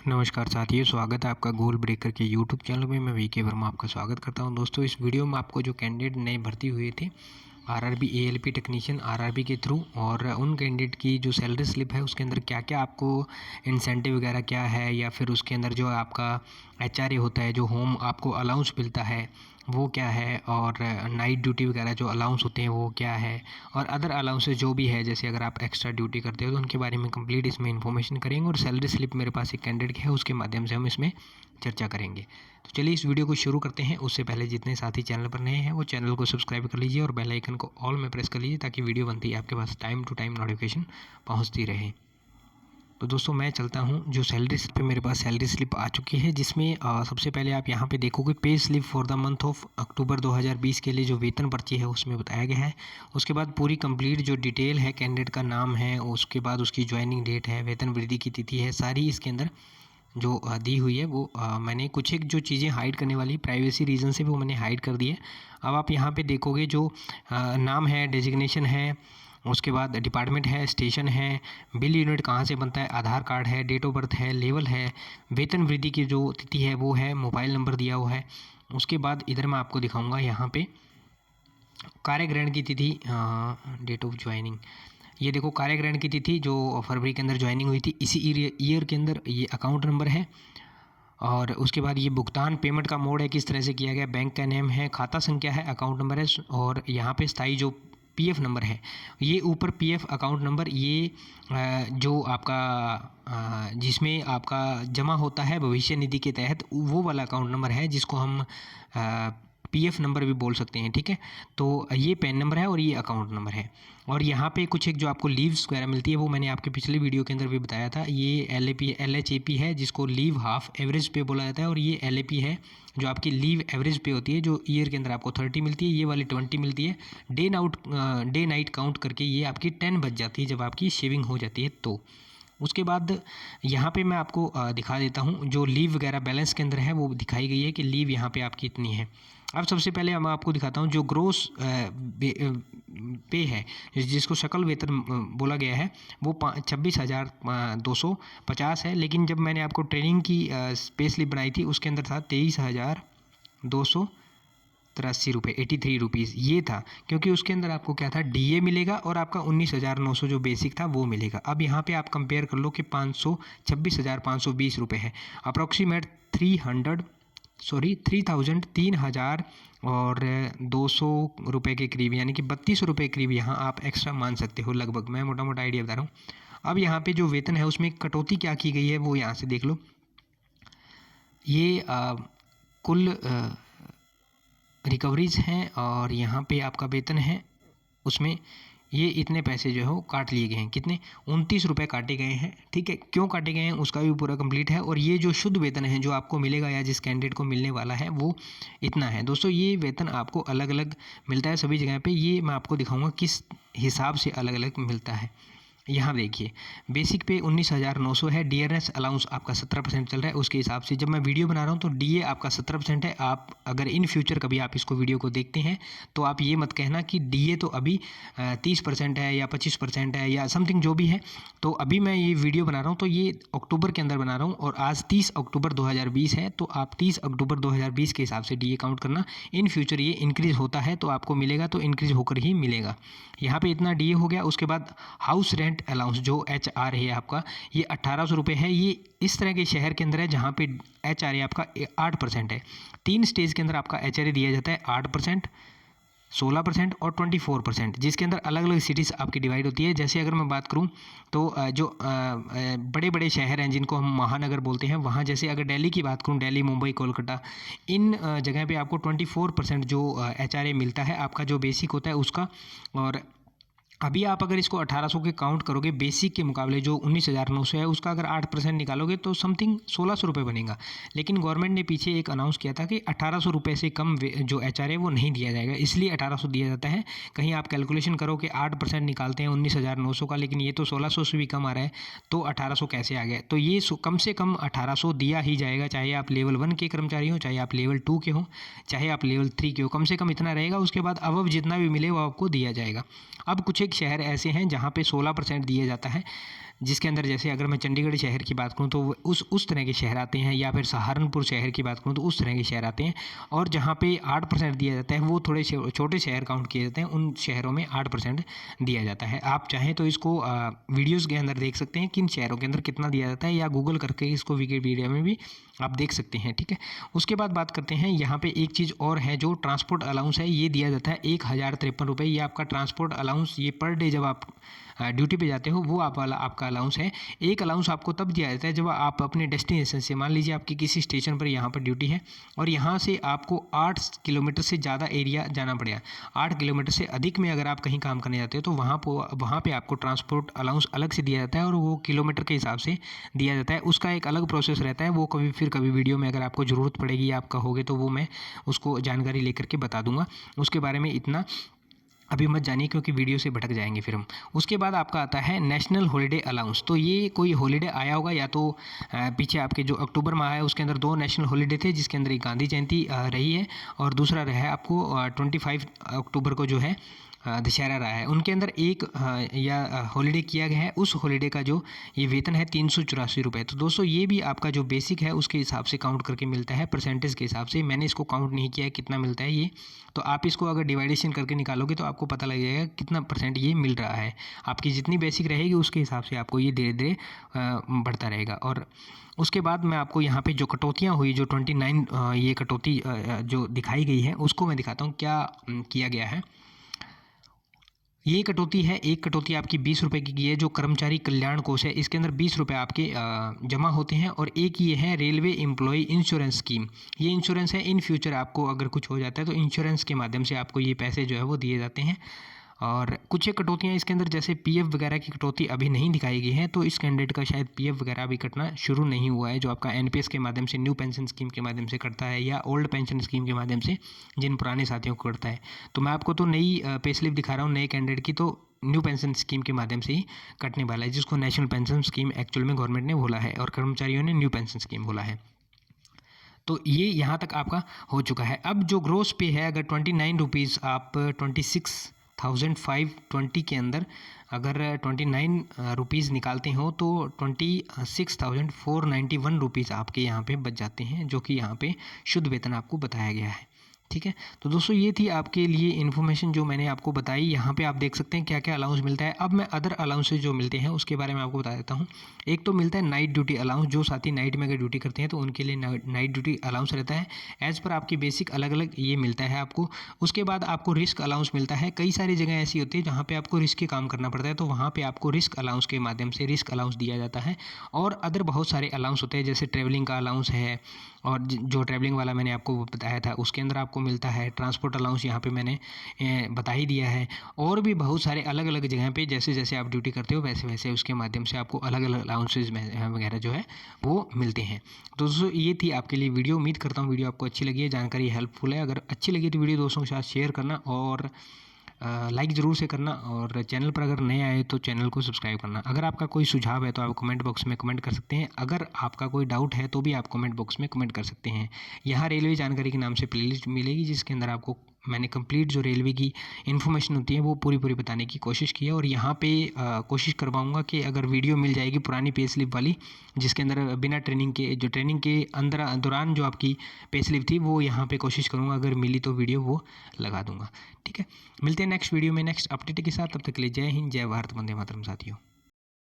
नमस्कार साथियों, स्वागत है आपका गोल ब्रेकर के यूट्यूब चैनल में। मैं वीके वर्मा आपका स्वागत करता हूं। दोस्तों, इस वीडियो में आपको जो कैंडिडेट नए भर्ती हुए थे आरआरबी एएलपी टेक्नीशियन आरआरबी के थ्रू, और उन कैंडिडेट की जो सैलरी स्लिप है उसके अंदर क्या क्या आपको इंसेंटिव वगैरह क्या है, या फिर उसके अंदर जो आपका एचआरए होता है, जो होम आपको अलाउंस मिलता है वो क्या है, और नाइट ड्यूटी वगैरह जो अलाउंस होते हैं वो क्या है, और अदर अलाउंसेस जो भी है, जैसे अगर आप एक्स्ट्रा ड्यूटी करते हो तो उनके बारे में कंप्लीट इसमें इन्फॉर्मेशन करेंगे। और सैलरी स्लिप मेरे पास एक कैंडिडेट है, उसके माध्यम से हम इसमें चर्चा करेंगे। तो चलिए इस वीडियो को शुरू करते हैं। उससे पहले जितने साथी चैनल पर नए हैं वो चैनल को सब्सक्राइब कर लीजिए और बेल आइकन को ऑल में प्रेस कर लीजिए, ताकि वीडियो बनती है आपके पास टाइम टू टाइम नोटिफिकेशन पहुँचती रहे। तो दोस्तों, मैं चलता हूँ जो सैलरी स्लिप पे मेरे पास सैलरी स्लिप आ चुकी है, जिसमें सबसे पहले आप यहाँ पे देखोगे pay slip for the month of October 2020 के लिए जो वेतन पर्ची है उसमें बताया गया है। उसके बाद पूरी कंप्लीट जो डिटेल है, कैंडिडेट का नाम है, उसके बाद उसकी ज्वाइनिंग डेट है, वेतन वृद्धि की तिथि है, सारी इसके अंदर जो दी हुई है। वो मैंने कुछ एक जो चीज़ें हाइड करने वाली प्राइवेसी रीज़न से वो मैंने हाइड कर दी है। अब आप यहाँ पे देखोगे जो नाम है, डेजिग्नेशन है, उसके बाद डिपार्टमेंट है, स्टेशन है, बिल यूनिट कहाँ से बनता है, आधार कार्ड है, डेट ऑफ बर्थ है, लेवल है, वेतन वृद्धि की जो तिथि है वो है, मोबाइल नंबर दिया हुआ है। उसके बाद इधर मैं आपको दिखाऊंगा यहाँ पे कार्य ग्रहण की तिथि, डेट ऑफ ज्वाइनिंग। ये देखो कार्य ग्रहण की तिथि जो फरवरी के अंदर ज्वाइनिंग हुई थी, इसी ईयर के अंदर ये अकाउंट नंबर है। और उसके बाद ये भुगतान पेमेंट का मोड है, किस तरह से किया गया, बैंक का नेम है, खाता संख्या है, अकाउंट नंबर है, और यहाँ पे स्थायी जो पीएफ नंबर है, ये ऊपर पीएफ अकाउंट नंबर, ये जो आपका जिसमें आपका जमा होता है भविष्य निधि के तहत, वो वाला अकाउंट नंबर है जिसको हम पीएफ नंबर भी बोल सकते हैं। ठीक है, तो ये पैन नंबर है और ये अकाउंट नंबर है। और यहाँ पे कुछ एक जो आपको लीव्स वगैरह मिलती है वो मैंने आपके पिछले वीडियो के अंदर भी बताया था। ये LHAP है, जिसको लीव हाफ एवरेज पे बोला जाता है, और ये LAP है जो आपकी लीव एवरेज पे होती है, जो ईयर के अंदर आपको 30 मिलती है, ये वाली 20 मिलती है। डे नाइट काउंट करके ये आपकी 10 बच जाती है जब आपकी शेविंग हो जाती है। तो उसके बाद यहाँ पे मैं आपको दिखा देता हूँ जो लीव वगैरह बैलेंस के अंदर है, वो दिखाई गई है कि लीव यहाँ पे आपकी इतनी है। अब सबसे पहले मैं आपको दिखाता हूँ जो ग्रोस पे है, जिसको सकल वेतन बोला गया है, वो 26,250 है। लेकिन जब मैंने आपको ट्रेनिंग की पे स्लिप बनाई थी उसके अंदर था 23,283 रुपये, 83 रुपीज़ ये था, क्योंकि उसके अंदर आपको क्या था, DA मिलेगा और आपका 19,900 जो बेसिक था वो मिलेगा। अब यहाँ पे आप कंपेयर कर लो कि 26,520 रुपये है, अप्रॉक्सीमेट 3,000 और 200 रुपये के करीब, यानी कि 32 रुपये के करीब यहाँ आप एक्स्ट्रा मान सकते हो लगभग। मैं मोटा मोटा आइडिया बता रहा हूँ। अब यहाँ पे जो वेतन है उसमें कटौती क्या की गई है वो यहाँ से देख लो। ये कुल रिकवरीज हैं, और यहाँ पे आपका वेतन है, उसमें ये इतने पैसे जो है वो काट लिए गए हैं। कितने? 29 रुपये काटे गए हैं। ठीक है, क्यों काटे गए हैं उसका भी पूरा कंप्लीट है। और ये जो शुद्ध वेतन है जो आपको मिलेगा या जिस कैंडिडेट को मिलने वाला है वो इतना है। दोस्तों, ये वेतन आपको अलग अलग मिलता है सभी जगह पे, ये मैं आपको दिखाऊंगा किस हिसाब से अलग अलग मिलता है। यहाँ देखिए, बेसिक पे 19,900 है, डियरनेस अलाउंस आपका 17% चल रहा है। उसके हिसाब से जब मैं वीडियो बना रहा हूँ तो DA आपका 17% है। आप अगर इन फ्यूचर कभी आप इसको वीडियो को देखते हैं तो आप ये मत कहना कि DA तो अभी 30% है या 25% है या समथिंग जो भी है। तो अभी मैं ये वीडियो बना रहा हूँ तो ये अक्टूबर के अंदर बना रहा हूँ, और आज 30 अक्टूबर 2020 है, तो आप 30 अक्टूबर 2020 के हिसाब से DA काउंट करना। इन फ्यूचर ये इंक्रीज़ होता है तो आपको मिलेगा, तो इंक्रीज़ होकर ही मिलेगा। यहाँ पे इतना DA हो गया। उसके बाद हाउस रेंट अलाउंस जो HR है आपका, ये 1,800 रुपये है। ये इस तरह के शहर के अंदर है जहाँ पे HRA आपका 8% है। 3 स्टेज के अंदर आपका HRA दिया जाता है, 8%, 16% और 24%, जिसके अंदर अलग अलग सिटीज़ आपकी डिवाइड होती है। जैसे अगर मैं बात करूं तो जो बड़े बड़े शहर हैं जिनको हम महानगर बोलते हैं, वहाँ जैसे अगर दिल्ली की बात करूं, दिल्ली, मुंबई, कोलकाता, इन जगह पे आपको 24% जो HRA मिलता है, आपका जो बेसिक होता है उसका। और अभी आप अगर इसको 1,800 के काउंट करोगे, बेसिक के मुकाबले जो 19,900 है उसका अगर 8% निकालोगे तो समथिंग 1,600 रुपये बनेगा। लेकिन गवर्नमेंट ने पीछे एक अनाउंस किया था कि 1,800 रुपये से कम जो HRA वो नहीं दिया जाएगा, इसलिए 1,800 दिया जाता है। कहीं आप कैलकुलेशन करो कि 8% निकालते हैं 19,900 का, लेकिन ये तो 1,600 से भी कम आ रहा है, तो 1,800 कैसे आ गया? तो ये कम से कम 1,800 दिया ही जाएगा, चाहे आप लेवल 1 के कर्मचारी हो, चाहे आप लेवल 2 के हो, चाहे आप लेवल 3 के हो, कम से कम इतना रहेगा। उसके बाद अब जितना भी मिले वो आपको दिया जाएगा। अब कुछ एक शहर ऐसे हैं जहाँ पे 16% दिया जाता है, जिसके अंदर जैसे अगर मैं चंडीगढ़ शहर की बात करूँ तो उस तरह के शहर आते हैं, या फिर सहारनपुर शहर की बात करूँ तो उस तरह के शहर आते हैं। और जहाँ पे 8% दिया जाता है वो थोड़े छोटे शहर काउंट किए जाते हैं, उन शहरों में 8% दिया जाता है। आप चाहें तो इसको वीडियोज़ के अंदर देख सकते हैं किन शहरों के अंदर कितना दिया जाता है, या गूगल करके इसको विकिपीडिया में भी आप देख सकते हैं, ठीक है। उसके बाद बात करते हैं, यहाँ पे एक चीज़ और है जो ट्रांसपोर्ट अलाउंस है, ये दिया जाता है 1053 रुपये। ये आपका ट्रांसपोर्ट अलाउंस, ये पर डे जब आप ड्यूटी पे जाते हो वो आपका अलाउंस है। एक अलाउंस आपको तब दिया जाता है जब आप अपने डेस्टिनेशन से, मान लीजिए आपकी किसी स्टेशन पर यहाँ पर ड्यूटी है और यहाँ से आपको 8 किलोमीटर से ज़्यादा एरिया जाना पड़ेगा, 8 किलोमीटर से अधिक में अगर आप कहीं काम करने जाते हो तो वहाँ पे आपको ट्रांसपोर्ट अलाउंस अलग से दिया जाता है, और वो किलोमीटर के हिसाब से दिया जाता है। उसका एक अलग प्रोसेस रहता है, वो कभी वीडियो में अगर आपको ज़रूरत पड़ेगी या आप कहोगे तो वो मैं उसको जानकारी लेकर के बता दूंगा। उसके बारे में इतना अभी मत जानिए क्योंकि वीडियो से भटक जाएंगे फिर हम। उसके बाद आपका आता है नेशनल हॉलीडे अलाउंस। तो ये कोई हॉलीडे आया होगा, या तो पीछे आपके जो अक्टूबर माह है उसके अंदर 2 नेशनल हॉलीडे थे, जिसके अंदर एक गांधी जयंती रही है और दूसरा रहा है आपको 25 अक्टूबर को जो है दशहरा रहा है। उनके अंदर एक या हॉलीडे किया गया है, उस हॉलीडे का जो ये वेतन है 384 रुपये। तो दोस्तों ये भी आपका जो बेसिक है उसके हिसाब से काउंट करके मिलता है, परसेंटेज के हिसाब से। मैंने इसको काउंट नहीं किया है कितना मिलता है ये, तो आप इसको अगर डिवाइडेशन करके निकालोगे तो आपको पता लग जाएगा कितना परसेंट ये मिल रहा है। आपकी जितनी बेसिक रहेगी उसके हिसाब से आपको ये धीरे धीरे बढ़ता रहेगा। और उसके बाद मैं आपको यहाँ पे जो कटौतियाँ हुई, जो 29 ये कटौती जो दिखाई गई है उसको मैं दिखाता हूँ क्या किया गया है। ये कटौती है, एक कटौती आपकी 20 रुपये की है जो कर्मचारी कल्याण कोष है, इसके अंदर 20 रुपये आपके जमा होते हैं। और एक ये है रेलवे एम्प्लॉय इंश्योरेंस स्कीम। ये इंश्योरेंस है, इन फ्यूचर आपको अगर कुछ हो जाता है तो इंश्योरेंस के माध्यम से आपको ये पैसे जो है वो दिए जाते हैं। और कुछ एक कटौतियाँ इसके अंदर, जैसे पीएफ वगैरह की कटौती अभी नहीं दिखाई गई है, तो इस कैंडिडेट का शायद पीएफ वगैरह अभी कटना शुरू नहीं हुआ है, जो आपका एनपीएस के माध्यम से, न्यू पेंशन स्कीम के माध्यम से कटता है, या ओल्ड पेंशन स्कीम के माध्यम से जिन पुराने साथियों को कटता है। तो मैं आपको तो नई पे स्लिप दिखा रहा हूँ नए कैंडिडेट की, तो न्यू पेंशन स्कीम के माध्यम से ही कटने वाला है, जिसको नेशनल पेंशन स्कीम एक्चुअल में गवर्नमेंट ने बोला है और कर्मचारियों ने न्यू पेंशन स्कीम बोला है। तो ये यहाँ तक आपका हो चुका है। अब जो ग्रोस पे है, अगर 29 रुपीज़ आप 26,520 के अंदर अगर 29 रुपीज़ निकालते हो तो 26,491 रुपीज़ आपके यहाँ पे बच जाते हैं, जो कि यहाँ पे शुद्ध वेतन आपको बताया गया है, ठीक है। तो दोस्तों ये थी आपके लिए इन्फॉर्मेशन जो मैंने आपको बताई। यहाँ पे आप देख सकते हैं क्या क्या अलाउंस मिलता है। अब मैं अदर अलाउंसेज जो मिलते हैं उसके बारे में आपको बता देता हूँ। एक तो मिलता है नाइट ड्यूटी अलाउंस, जो साथी नाइट में अगर ड्यूटी करते हैं तो उनके लिए नाइट ड्यूटी अलाउंस रहता है। एज़ पर आपकी बेसिक अलग अलग ये मिलता है आपको। उसके बाद आपको रिस्क अलाउंस मिलता है। कई सारी जगह ऐसी होती है जहाँ पर आपको रिस्क के काम करना पड़ता है, तो वहाँ पर आपको रिस्क अलाउंस के माध्यम से रिस्क अलाउंस दिया जाता है। और अदर बहुत सारे अलाउंस होते हैं, जैसे ट्रैवलिंग का अलाउंस है, और जो ट्रैवलिंग वाला मैंने आपको बताया था उसके अंदर आपको मिलता है। ट्रांसपोर्ट अलाउंस यहाँ पे मैंने बता ही दिया है। और भी बहुत सारे अलग अलग जगह पे जैसे जैसे आप ड्यूटी करते हो वैसे वैसे उसके माध्यम से आपको अलग अलग अलाउंसेज वगैरह जो है वो मिलते हैं। तो दोस्तों ये थी आपके लिए वीडियो। उम्मीद करता हूँ वीडियो आपको अच्छी लगी है, जानकारी हेल्पफुल है। अगर अच्छी लगी तो वीडियो दोस्तों के साथ शेयर करना और लाइक ज़रूर से करना, और चैनल पर अगर नए आए तो चैनल को सब्सक्राइब करना। अगर आपका कोई सुझाव है तो आप कमेंट बॉक्स में कमेंट कर सकते हैं। अगर आपका कोई डाउट है तो भी आप कमेंट बॉक्स में कमेंट कर सकते हैं। यहाँ रेलवे जानकारी के नाम से प्लेलिस्ट मिलेगी, जिसके अंदर आपको मैंने कंप्लीट जो रेलवे की इन्फॉर्मेशन होती है वो पूरी बताने की कोशिश की है। और यहाँ पे कोशिश करवाऊँगा कि अगर वीडियो मिल जाएगी पुरानी पे स्लिप वाली, जिसके अंदर बिना ट्रेनिंग के, जो ट्रेनिंग के अंदर दौरान जो आपकी पे स्लिप थी वो यहाँ पे कोशिश करूँगा, अगर मिली तो वीडियो वो लगा दूँगा, ठीक है। मिलते हैं नेक्स्ट वीडियो में नेक्स्ट अपडेट के साथ। तब तक के लिए जय हिंद, जय भारत, वंदे मातरम साथियों।